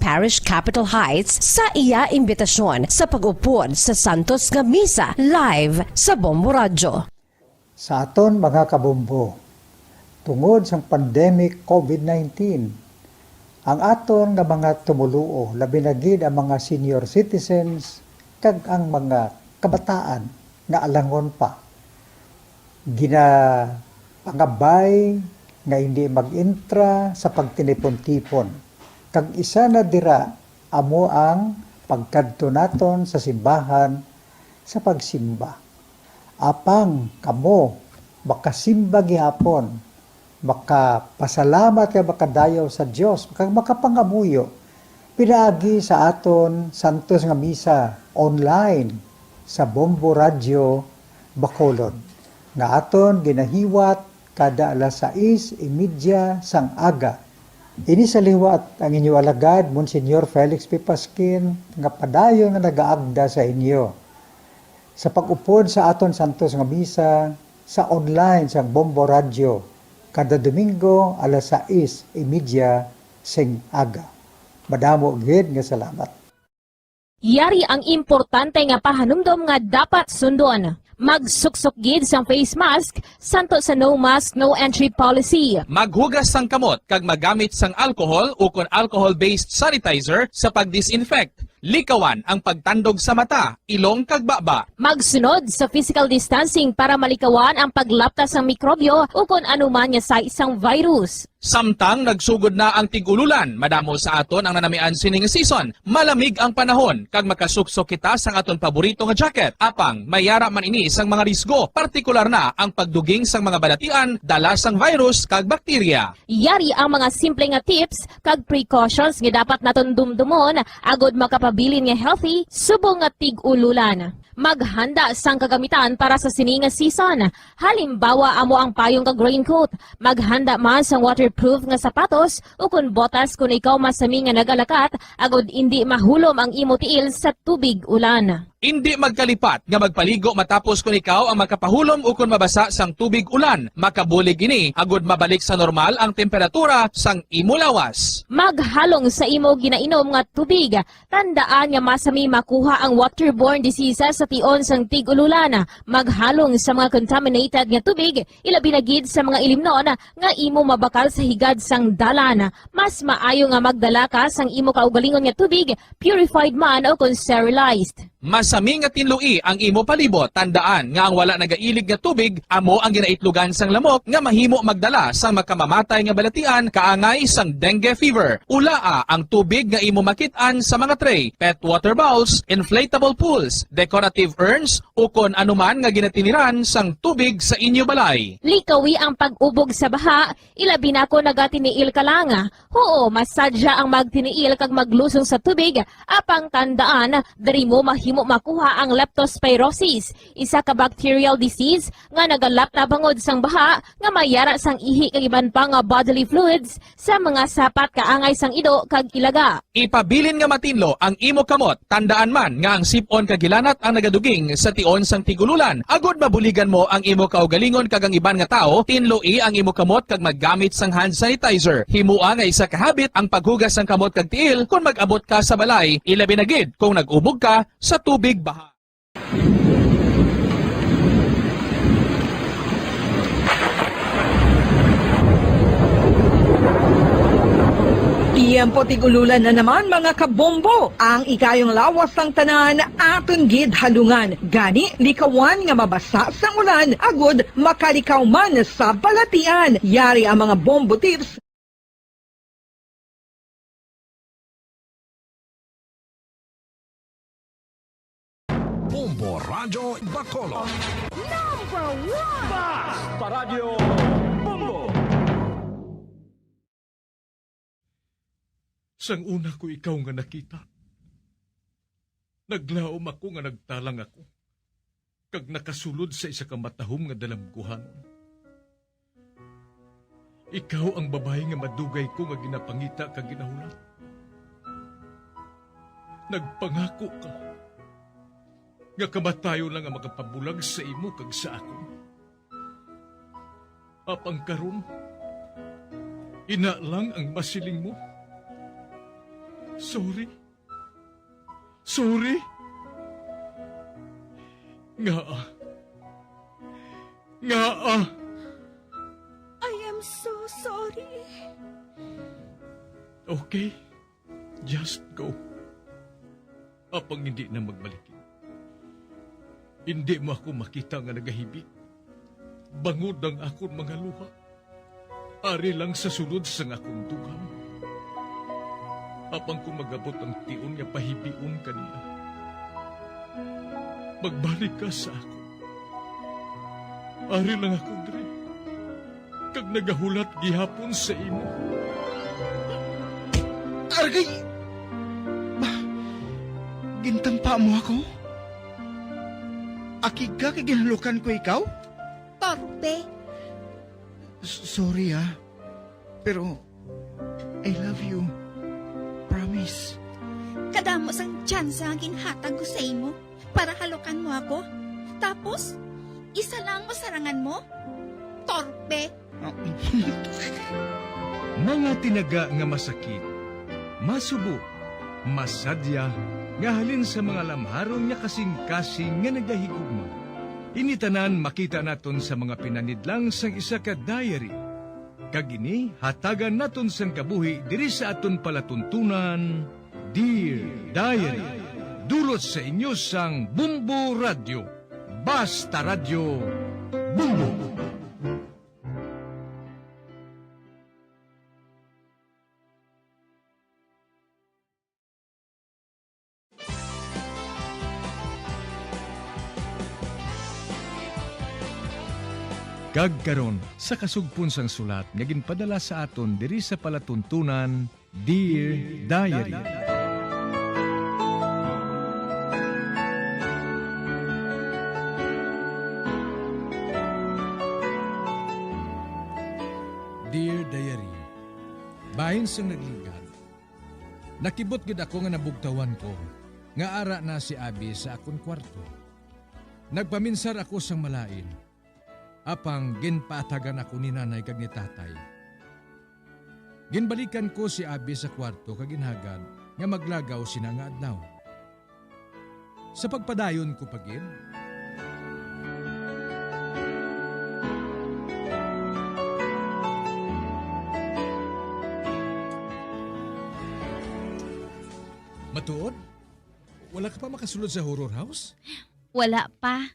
Parish Capitol Heights sa iya imbitasyon sa pag-upod sa Santos nga Misa live sa Bombo Radyo. Sa aton mga kabombo, tungod sa pandemic COVID-19, ang aton nga mga tumuluo, labi na gid ang mga senior citizens kag ang mga kabataan nga alangon pa, pangabay nga hindi mag-intra sa pagtinipon-tipon. Kag isa na dira amo ang pagkadto naton sa simbahan sa pagsimba. Apang kamo makasimba gihapon, makapasalamat ka makadayaw sa Dios, makapangamuyo pinaagi sa aton Santos nga Misa online sa Bombo Radyo Bacolod nga aton ginahiwat kada alas 6:30 sang aga. Ini sa liwat ang inyo alagad, Monsignor Felix P. Pasquin, nga padayon nga nagaagda sa inyo. Sa pag-upod sa aton Santos nga Misa, sa online sa Bombo Radio, kada Domingo alas 6:30 sing aga. Madamo gid nga salamat. Yari ang importante nga pahanumdom nga dapat sundon. Magsuksok gid sang face mask, santo sa no mask, no entry policy. Maghugas sang kamot kag magamit sang alcohol o kon alcohol-based sanitizer sa pag-disinfect. Likawan ang pagtandog sa mata, ilong kag baba. Magsunod sa physical distancing para malikawan ang paglaptas ng mikrobyo o kung anuman niya sa isang virus. Samtang nagsugod na ang tig-ululan, madamo sa aton ang nanamian sining season. Malamig ang panahon kag makasuksok kita sang aton paborito nga jacket. Apang mayara man ini sang mga risgo, partikular na ang pagduging sang mga balatian, dala sang virus kag bakterya. Yari ang mga simple nga tips kag precautions nga dapat naton dumdumon agod makapabilin nga healthy subong nga tig-ululan. Maghanda sang kagamitan para sa sini nga season. Halimbawa amo ang payong kag raincoat. Maghanda man sang waterproof nga sapatos o kun botas kung ikaw masami nga nagalakat agod hindi mahulom ang imo tiil sa tubig ulan. Hindi magkalipat nga magpaligo matapos kung ikaw ang makapahulom o kung mabasa sang tubig ulan. Makabulig ini agud mabalik sa normal ang temperatura sang imo lawas. Maghalong sa imo ginainom nga tubig. Tandaan nga masami makuha ang waterborne diseases sa tion sang tig-ululan. Maghalong sa mga contaminated nga tubig, ilabi na gid sa mga ilimnon nga imo mabakal sa higad sang dalan. Mas maayo nga magdala ka sang imo kaugalingon nga tubig, purified man o kung sterilized. Masami nga tinlui ang imo palibot. Tandaan nga ang wala nagailig nga tubig amo ang ginaitlugan sang lamok nga mahimo magdala sang makamamatay nga balatian kaangay sang dengue fever. Ulaa ang tubig nga imo makit-an sa mga tray, pet water bowls, inflatable pools, decorative urns o kon anuman nga ginatiniran sang tubig sa inyo balay. Likawi ang pag-ubog sa baha, ilabi na ko nagatiniil ka lang. Oo, masadya ang magtiniil kag maglusong sa tubig, apang tandaan, dari mo mahimo makuha ang leptospirosis, isa ka bacterial disease nga nagalapta bangod sang baha nga mayara sang ihi kag iban pa nga bodily fluids sa mga sapat kaangay sang ido kag ilaga. Ipabilin nga matinlo ang imo kamot. Tandaan man nga ang sipon kag gilanat ang nagaduging sa tion sang tigululan. Agod mabuligan mo ang imo kaugalingon kag ang iban nga tao, tinloi ang imo kamot kag maggamit sang hand sanitizer. Himua nga isa ka habit ang paghugas sang kamot kag tiil kung mag-abot ka sa balay, ilabi na gid kung nag-ubog ka sa tubig baha. Tiyempo tigululan na naman mga kabombo. Ang ikayong lawas ng tanan aton gid halungan. Gani likawan nga mabasa sa ulan agud makalikaw man sa balatian. Yari ang mga bombo tips. Bombo Radyo Bacolod. Number 1! Basta Radio Bombo! Sang una ko ikaw nga nakita, naglaom ako nga nagtalang ako, kag nakasulod sa isa ka matahom nga dalamguhanon. Ikaw ang babae nga madugay ko nga ginapangita kag ginahulat. Nagpangako ka, nga kamatayo lang ang makapabulag sa imo kag sa ako. Apang karon, ina lang ang masiling mo. Sorry. Sorry. Nga. I am so sorry. Okay. Just go. Apang hindi na magbalikin. Hindi mo ako makita nga nagahibik. Bangod ang akong mga luha. Ari lang sa sulod sa akong dugang. Apang kung magabot ang tion nga pahibion kanila. Magbalik ka sa ako. Ari lang ako, Dre. Kag nagahulat gihapon sa imo. Argay! Gintampa mo ako? Akig ka kay ginalukan ko ikaw? Torpe. Sorry pero I love you. Promise. Kadamos ang tsansa ang ginhatag ko sa imo para halukan mo ako. Tapos, isa lang mo sarangan mo? Torpe. Mga tinaga nga masakit, masubo, masadya, nga halin sa mga lamharon nga kasing-kasing nga nagahigugma. Initanan makita naton sa mga pinanidlang sang isa ka diary. Kagini, hatagan naton sang kabuhi diri sa aton palatuntunan, Dear Diary. Dulot sa inyo sang Bumbo Radio. Basta Radio Bumbo. Kagkaron sa kasugpon sang sulat nga ginpadala sa aton diri sa palatuntunan, Dear Diary. Dear Diary, bahin sang nagligan. Nakibot gid ako nga nabugtawan ko, nga ara na si Abi sa akon kwarto. Nagpaminsar ako sang malain. Apang ginpatagan ako ni nanay kag ni tatay. Ginbalikan ko si Abi sa kwarto kag ginhagad nga maglagaw sina nga adlaw. Sa pagpadayon ko pagid, matuod? Wala ka pa makasulod sa horror house? Wala pa.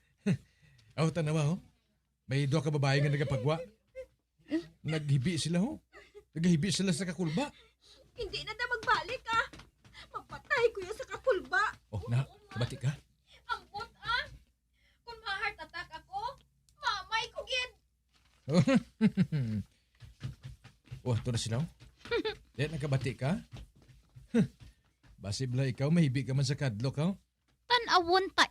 Aw, tanawa ho. May doa ka babae nga nagapagwa. Naghibi sila ho. Naghibi sila sa kakulba. Hindi na na magbalik Mapatay ko yan sa kakulba. Oh, na, kabati ka? Ambot Kung ma-heart attack ako, mamay ko gid. Oh, ito na sila ho. Yan, nagkabati ka? Basibla ikaw, mahibi ka man sa kadlok ho. Tanawon ta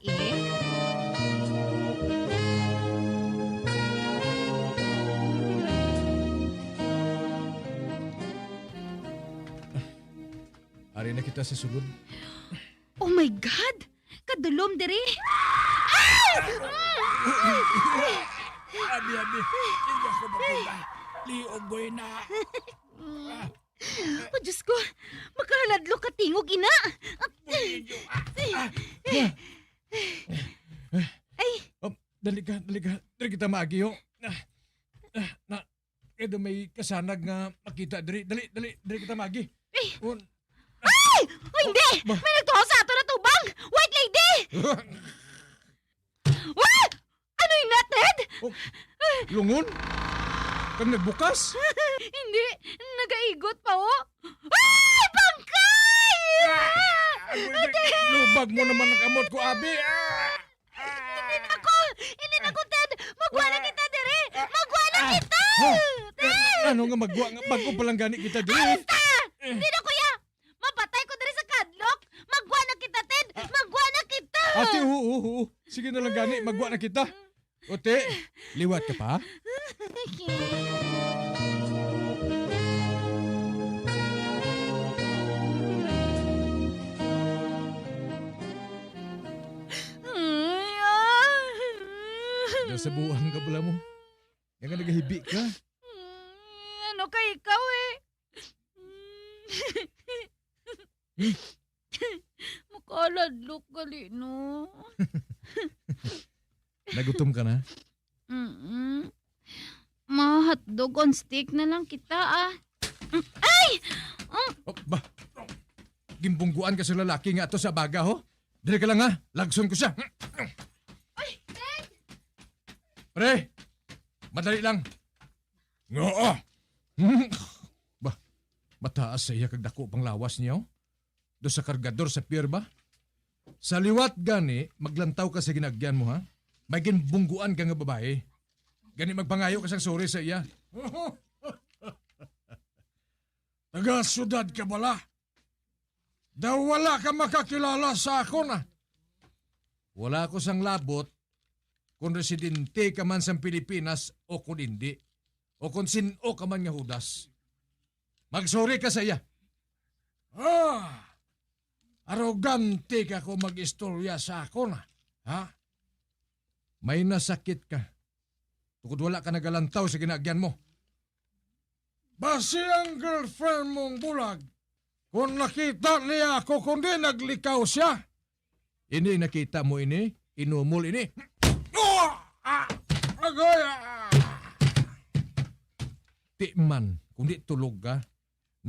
Ari na kita sa sulod. Oh my God! Kadulom diri. Abi, hindi ako maganda. Liugoy na. Oh, Diyos ko! Makahaladlo ka tingog, ina! Ay! Dali ka. Dali kita maagi ho. Edo may kasanag nga makita. Dali kita maagi. Ay! Oh, hindi! May nagtuho sa ato na tubang! White lady! What? Ano yung nated? Lungon? Kang nagbukas? Hindi! Nagaigot pa, oh! Ay! Bangkay! Lubag mo naman ang kamot ko, Abi! Hindi na ko, Ted! Magwa na kita, dire! Magwa na kita! Ted! Ano nga magwa nga? Bago palang gani kita, dire! Hindi na, kuya! Mapatay ko dire sa kadlok! Magwa na kita, Ted! Magwa na kita! Ate, oo. Sige na lang gani, magwa na kita. Ote, liwat ka pa? Dahil sa buwan ka pala mo. Yan nga nagahibi ka. Ano ka ikaw Makaladlok gali no. Nagutom ka na? Hotdog on stick na lang kita ah. Ay! Oh, ba? Gimbungguan ka sa lalaki nga ato sa baga, ho? Dali ka lang, ha? Lagson ko siya. Ay, Ted! Pre! Madali lang. Oo! Ba? Mataas sa iya kag dako pang lawas niya, oh? Do sa kargador sa pier ba? Sa liwat gani, maglantaw ka sa ginagyan mo, ha? May ginbungguan ka nga babae. Gani magpangayo ka sang sorry sa iya. Taga-syudad ka bala? Daw wala ka makakilala sa ako na. Wala ko sang labot kung residente ka man sa Pilipinas o kung hindi. O kung sino ka man nga hudas. Magsorry ka sa iya. Arogante ka kung mag-istorya sa ako na. Ha? May nasakit ka. Tukod wala ka nagalantaw sa ginagyan mo. Basi ang girlfriend mong bulag. Kung nakita niya ako, kundi naglikaw siya. Ini nakita mo ini, inumol ini. Agoy! Ti man, kundi tulog ka.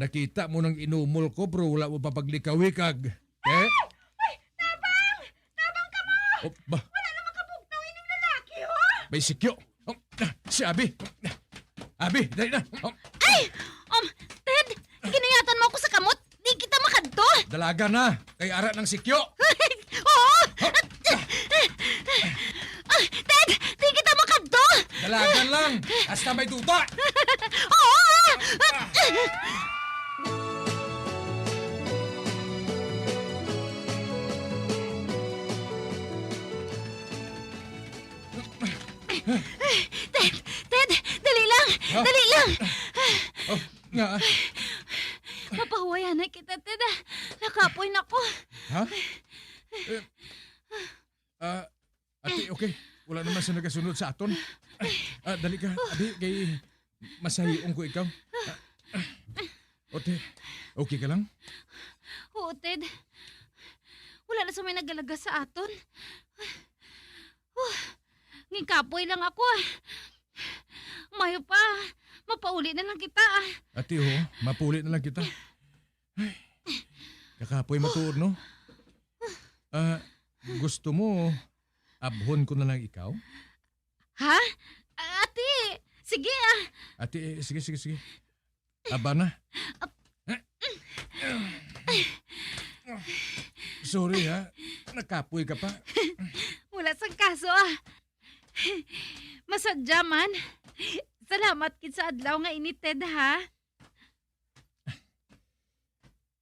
Nakita mo nang inumol ko, bro, wala mo papaglikaw-wikag. Eh? Ay! Tabang! Tabang ka mo! Oh, ba? Wala na makabugtaw ining lalaki, ho? May sikyo. Oh, si Abi. Abi, dali na. Oh, Ay! Ted! Ginuyatan mo ako sa kamot! Di kita makadto! dalaga na. Kay ara ng sikyo. Oo! Ted! Di kita makadto! Dalagan lang. Hasta may duda. Oo! Ted! Dali lang! Ha? Dali lang! Oh, nga. Mapahuwayan na kita, Ted. Nakapoy na ko. Ha? Ate, okay. Wala naman sa nagasunod sa aton. Dali ka. Abi, kay masahiong ko ikaw. Ote, okay ka lang? Oo, Ted. Wala na sa may nagalaga sa aton. Ngikapoy lang ako. Mayo pa. Mapauli na lang kita. Ate, mapuli na lang kita. Ay, kakapoy matuod, no? Gusto mo, abhon ko na lang ikaw? Ha? Ate, sige Ate, sige. Aba na. Sorry, ha? Nakapoy ka pa. Wala sang kaso Masadya man. Salamat kit sa adlaw nga ini, Ted, ha?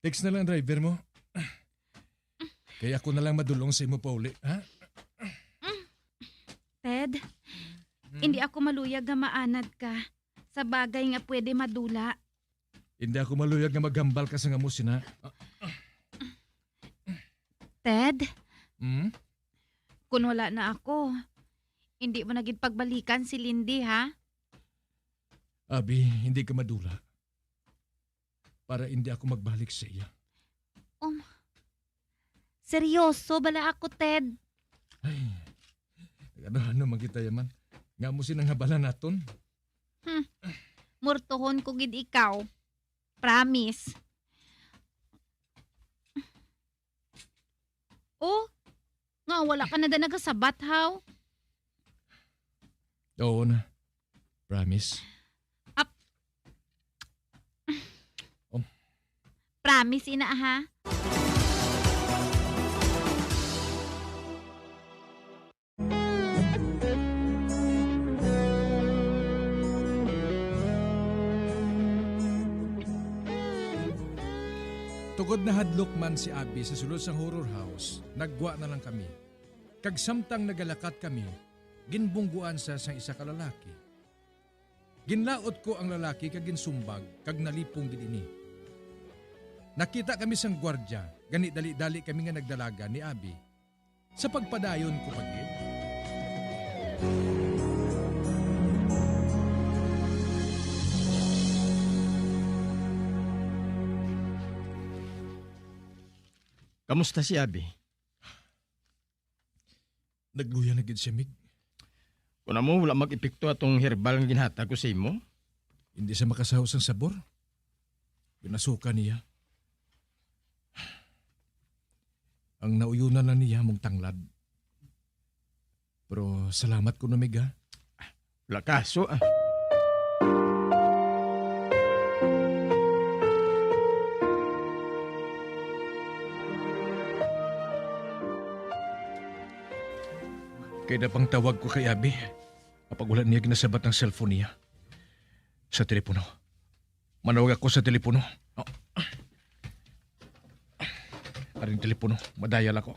Text na lang driver mo. Kaya ako na lang madulong sa imo pa uli, ha? Ted, hindi ako maluyag nga maanad ka sa bagay nga pwede madula. Hindi ako maluyag na maghambal ka sa nga musina. Ted, Hmm? kung wala na ako, hindi mo naging pagbalikan si Lindy, ha? Abi, hindi ka madula. Para hindi ako magbalik sa iya. Seryoso bala ako, Ted. Ay, ano man kita yaman. Nga mo sinang habalan naton. Murtuhon ko gid ikaw. Promise. Oh, nga wala ka na da nagasabat, haw? Oo na. Promise. Promise, ina, ha? Tugod na hadlok man si Abi sa sulod sang horror house, nagwa na lang kami. Kag samtang nagalakat kami, ginbungguan sa sang isa ka lalaki. Ginlaot ko ang lalaki kag ginsumbag kag nalipong gid ini. Nakita kami sang gwardya, gani dali-dali kami nga nagdalaga ni Abi. Sa pagpadayon ko pagid. Kamusta si Abi? Nagluya na gid siya, Mig. Kung mo wala mag-epekto atong herbal nga ginhatag ko sa imo? Hindi siya makasahos ang sabor. Pinasuka niya. Ang nauyunan na niya mong tanglad. Pero salamat ko na, Mig, ha? Wala kaso ah. Kaya na pang tawag ko kay Abi. Kapag wala niya ginasabat ng cellphone niya. Sa telepono. Manawag ako sa telepono. Oh. Aring telepono. Madayal ako.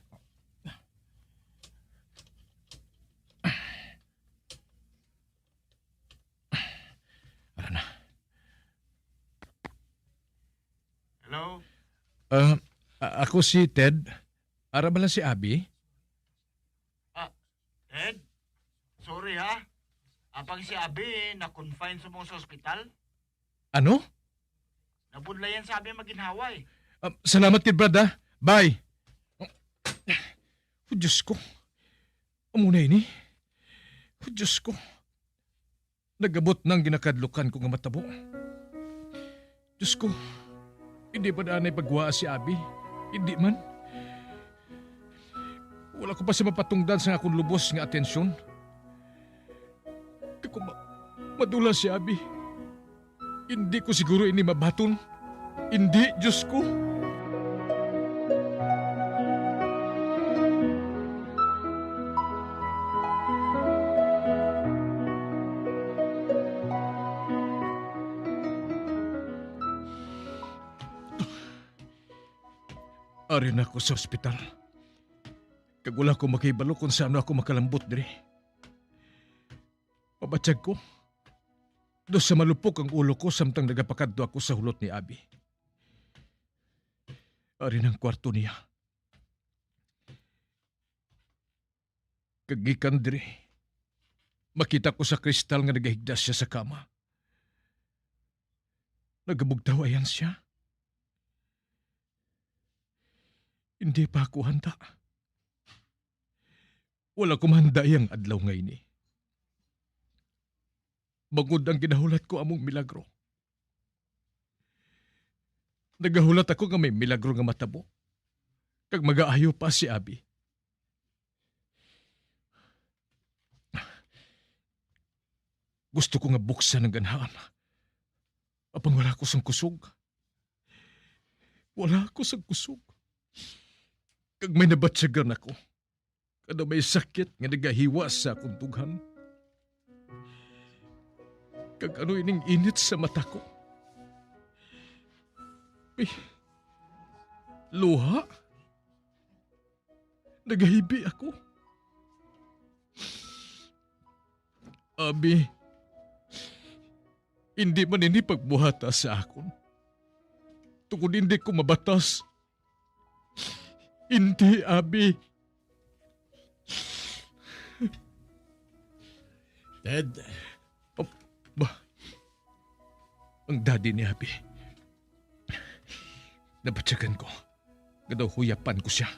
Ara na. Hello? Ako si Ted. Ara ba lang si Abi? Ted? Sorry ha. Apang si Abi na-confine sa mong sa ospital. Ano? Nabudlayan sa Abi maginhaway. Salamat kid Brad, ha? Bye! Oh, Diyos ko. Amuna ini. Oh, Diyos ko. Nagabot ng ginakadlukan ko nga matabo. Diyos ko. Hindi ba na pagwaa si Abi? Hindi man. Wala ko pa siya mapatungdan sa akong lubos nga atensyon. Kung madula si Abi, hindi ko siguro ini mabaton. Hindi, Diyos ko. Ari na ako sa ospital. Kagula ko makibalo kung saan ako makalambot diri. Pabatsyag ko. Do sa malupok ang ulo ko samtang nagapakadto ako sa hulot ni Abi. Ari ng kwarto niya. Kagikan diri. Makita ko sa kristal nga nagahigdas siya sa kama. Nagabugtawayan siya. Hindi pa ako handa. Wala ko mahanda yung adlaw ngayon eh. Bangod ang ginahulat ko among milagro. Nagahulat ako nga may milagro nga matabo. Kag mag-aayo pa si Abi. Gusto ko nga buksan ang ganhaan. Apang wala ko sang kusog. Wala ko sang kusog. Kag may nabatsyagan ako. Kada may sakit nga nagahiwa sa akong tughan. Kag ano ining init sa mata ko. Ay, luha. Nagahibi ako. Abi, hindi man ini pagbuhata sa akon. Tungkol hindi ko mabatas. Hindi, Abi. Ted, Ba? Ang daddy ni Abi. Nabatsyagan ko. Nga daw huyapan ko siya.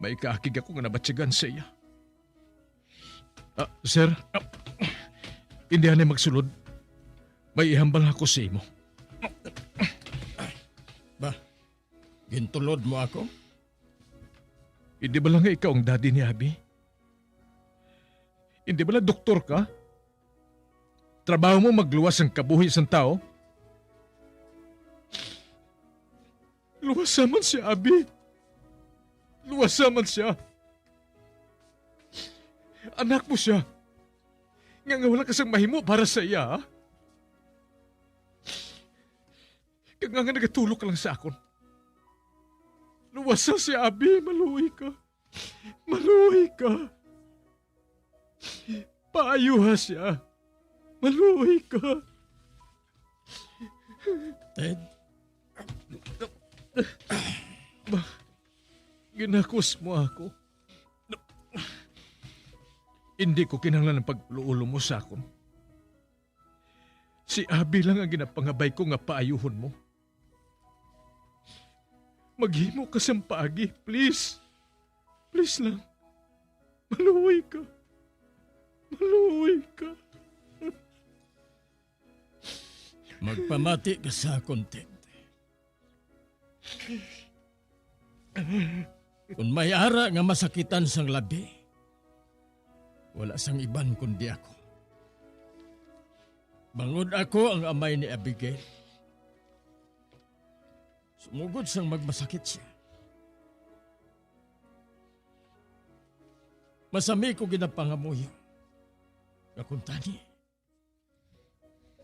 May kaakig ako nga nabatsyagan sa iya. Sir, hindi na magsulod. May ihambal ako sa imo. ba? Gintulod mo ako? Hindi ba lang nga ikaw ang daddy ni Abi? Hindi ba lang doktor ka? Trabaho mo magluwas ang kabuhi sa tao? Luwasaman si Abi. Luwasaman siya. Anak mo siya. Nga wala kasang mahimo para sa iya, ha? Kaya nga nagatulog ka lang sa akon. Luwasa si Abi, maluwi ka. Maluwi ka. Paayuha siya. Maluwi ka. Ted? Ginakos mo ako. Hindi ko kinahanglan ng pagluulo mo sa akon. Si Abi lang ang ginapangabay ko nga paayuhon mo. Maghimo ka sa paagi, please. Please lang. Maluoy ka. Maluoy ka. Magpamati ka sa content. Kung may ara nga masakitan sang labi, wala sang iban kundi ako. Bangod ako ang amay ni Abigail. Sumugod sang magmasakit siya. Masami ko ginapangamuyo. Kakuntani.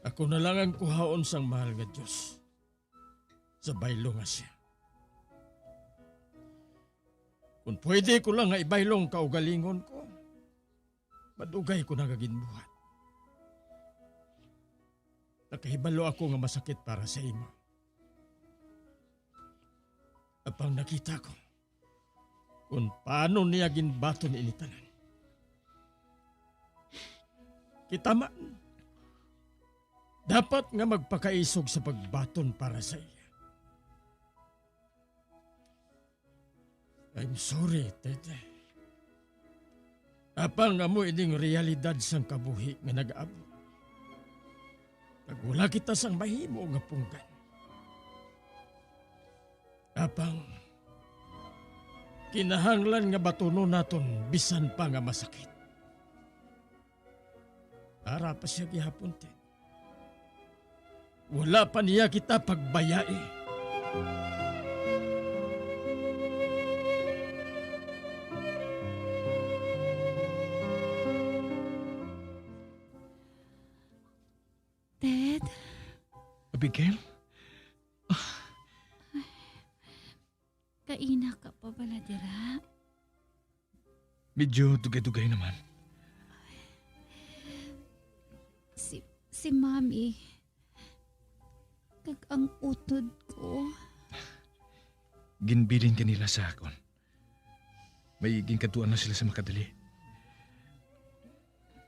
Ako na lang ang kuhaon sang mahal nga Diyos. Sa baylo nga siya. Kung pwede ko lang nga ibaylong kaugalingon ko, madugay ko na kaginbuhat. Nakahibalo ako nga masakit para sa imo. Apang nakita ko kung paano niya ginbaton initanan. Kita man, dapat nga magpakaisog sa pagbaton para sa iya. I'm sorry, Tete. Apang nga mo ining realidad sang kabuhi nga nag-abo. Pag wala kita sang mahimo nga pungkan. Apang, kinahanglan nga batuno naton bisan pa nga masakit. Para pa siya gihapon, Ted. Wala pa niya kita pagbayai. Ted, Abigail? kaina ka pa bala dira? Medyo dugay-dugay naman. Si Mami, kag ang utod ko. Ginbilin ka nila sa akon. May ginkaduan na sila sa makadali.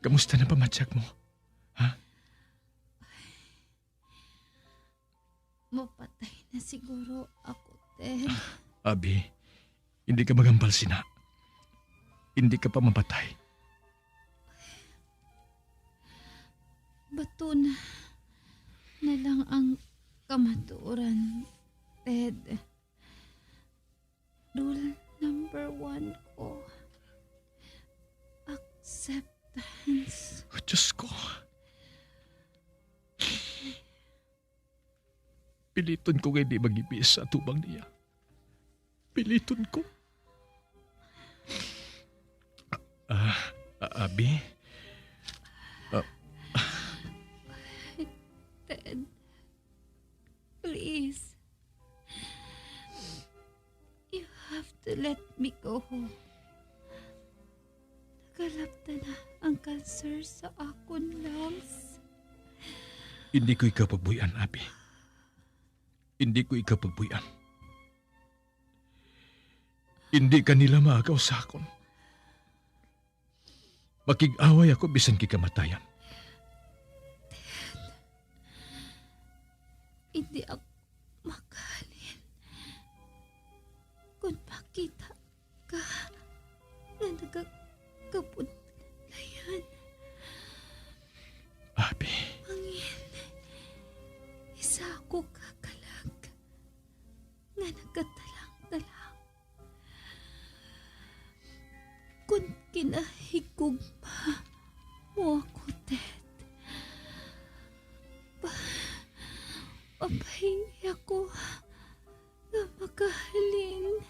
Kamusta na pamatsak mo? Ha? Mapatay na siguro ako, Ted. Abi, hindi ka magambal sina. Hindi ka pa mapatay. Bato na lang ang kamaturan, Ted. Rule number 1 ko. Acceptance. Oh, Diyos ko. Piliton ko nga di mag-ibis sa tubang niya. Piliton ko. Abi? Ted, please. You have to let me go. Nagalapta na ang cancer sa akon lungs. Hindi ko ikaw pagbuyan, Abi. Hindi ko ikaw pagbuyan. Hindi ka nila maagaw sa akon. Makig-away ako bisan kikamatayan. Hindi ako makahalin kung makita ka na nagkapudlayan. Abi. Mangin, isa ako kakalag nga nagkatalang-talang. Kung kinahigugma mo ako, Ted, papahingi ako na makahalin.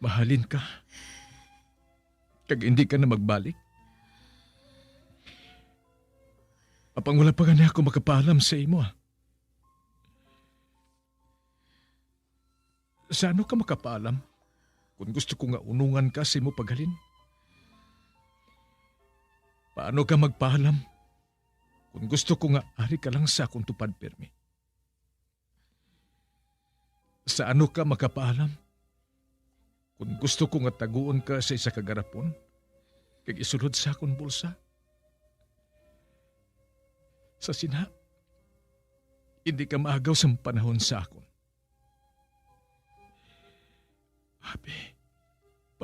Mahalin ka. Kag hindi ka na magbalik. Apang wala pa gani ako makapaalam sa imo. Sa ano ka makapaalam? Kung gusto ko nga unungan ka sa imo paghalin. Paano ka magpaalam? Kung gusto ko nga ari ka lang sa akong tupad permi. Sa ano ka makapaalam? Kung gusto ko nga taguon ka sa isa kagarapon, kag isulod sa akong bulsa. Sa sina, hindi ka maagaw sa panahon sa akon.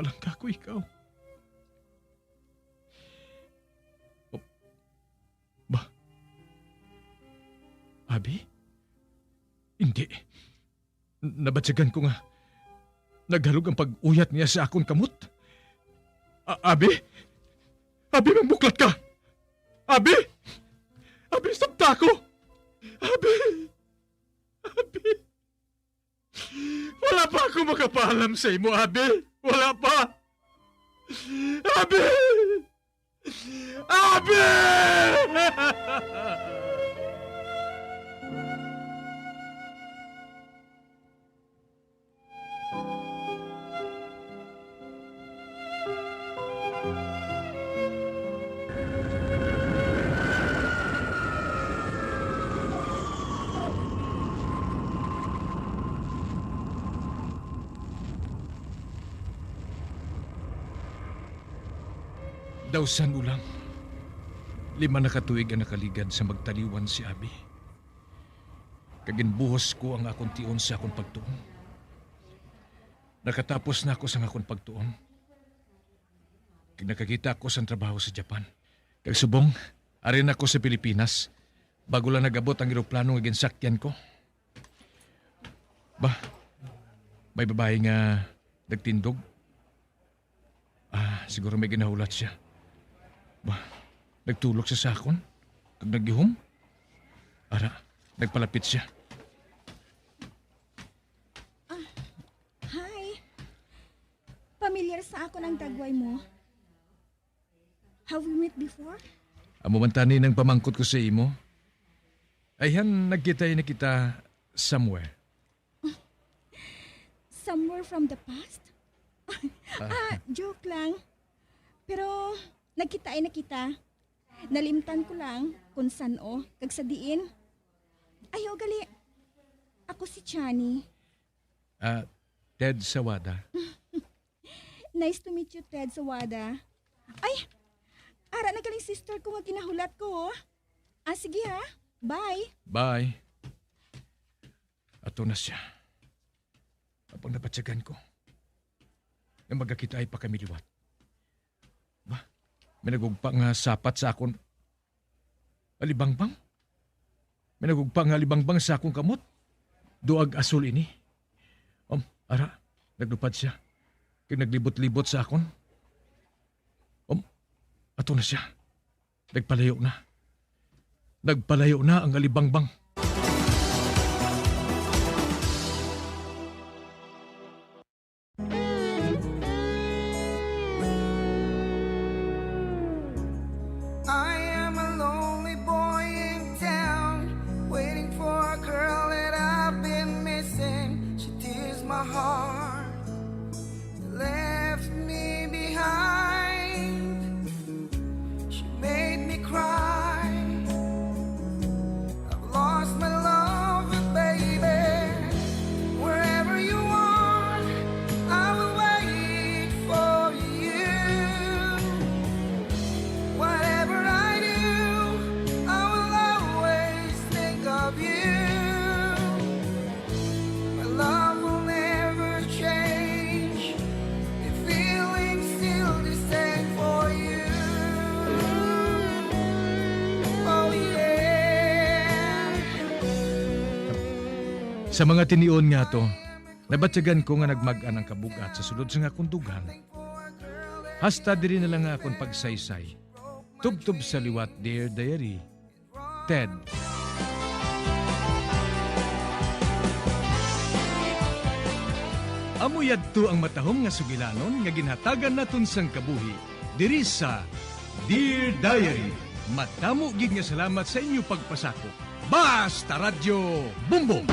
Palangka ko ikaw. Oh, ba? Abi? Hindi. Nabatsagan ko nga. Naghalog ang pag-uyat niya sa akong kamot. Abi? Abi, mambuklat ka! Abi! Abi, sabta ko! Abi! Abi! Wala pa ako makapaalam sa imo, Abi! Wala pa! Abi! Abi! Dawsan ulang. 5 na katuig ang nakaligad sa magtaliwan si Abi. Kaginbuhos ko ang akong tion sa akong pagtuon. Nakatapos na ako sa akong pagtuon. Kag nakakita ako sa trabaho sa Japan. Kag subong, arin ako sa Pilipinas. Bago lang nagabot ang eroplano nga ginsakyan ko. May babae nga nagtindog. Siguro may ginahulat siya. Nagtulog sa sakon. Kag naggihom. Nagpalapit siya. Hi. Pamilyar sa ako ng dagway mo. Have we met before? Amo man tani ng pamangkot ko sa imo. Ayhan, nagkitay na kita somewhere. Somewhere from the past? Joke lang. Pero nagkita na kita. Nalimtan ko lang kung saan kag sa diin. Ayaw gali. Ako si Chani. Ted Sawada. Nice to meet you, Ted Sawada. Ay, ara na galing sister ko nga kinahulat ko. Sige ha. Bye. Bye. Ato na siya. Apang napatsagan ko. Na magkakita ay pa kami liwat. May nagugpa nga sapat sa akon. Alibangbang? May nagugpa nga alibangbang sa akong kamot. Duag asul ini. Naglupad siya. Kaya naglibot-libot sa akon. Ato na siya. Nagpalayo na. Nagpalayo na ang alibangbang. Sa mga tinion nga to, nabatsagan ko nga nagmag-an ang kabugat sa sulod sa nga kundugan. Hasta diri na lang nga akong pagsaysay. Tubtub sa liwat, Dear Diary. Ted. Amuyad to ang matahom nga sugilanon nga ginhatagan naton sang kabuhi. Diri sa Dear Diary. Matamo gid nga salamat sa inyo pagpasakop. Basta Radyo Bumbong!